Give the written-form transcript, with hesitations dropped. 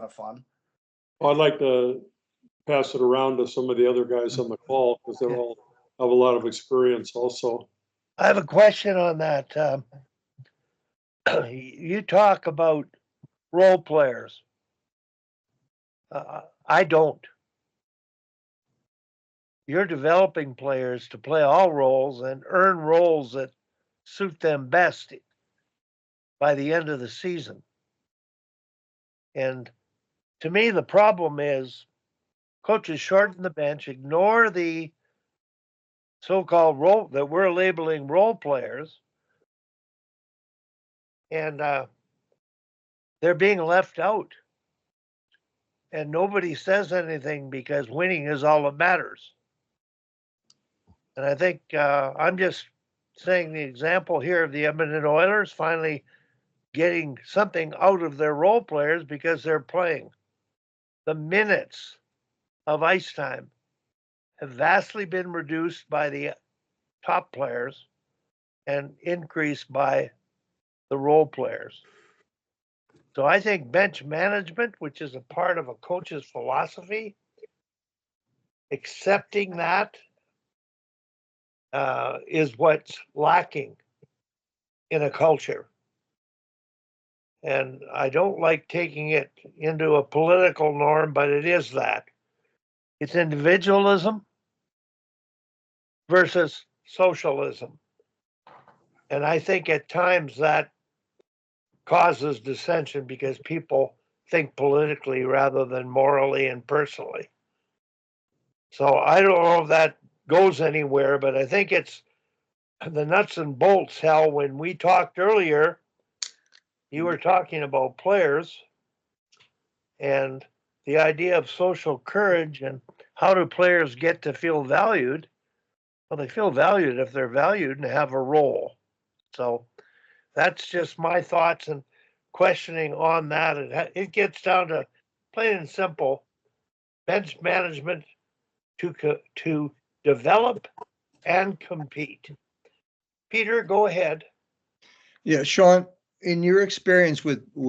of fun. I'd like to pass it around to some of the other guys on the call because they all have a lot of experience also. I have a question on that. You talk about role players. I don't. You're developing players to play all roles and earn roles that suit them best by the end of the season. And to me, the problem is coaches shorten the bench, ignore the so-called role that we're labeling role players, and they're being left out. And nobody says anything because winning is all that matters. And I think I'm just saying the example here of the Edmonton Oilers finally getting something out of their role players because they're playing. The minutes of ice time have vastly been reduced by the top players and increased by the role players. So I think bench management, which is a part of a coach's philosophy, accepting that is what's lacking in a culture. And I don't like taking it into a political norm, but it is that. It's individualism versus socialism. And I think at times that causes dissension because people think politically rather than morally and personally. So I don't know if that goes anywhere, but I think it's the nuts and bolts. Hell, when we talked earlier, you were talking about players and the idea of social courage and how do players get to feel valued? Well, they feel valued if they're valued and have a role. So that's just my thoughts and questioning on that. It gets down to plain and simple bench management to develop and compete. Peter, go ahead. Yeah, Sean, in your experience with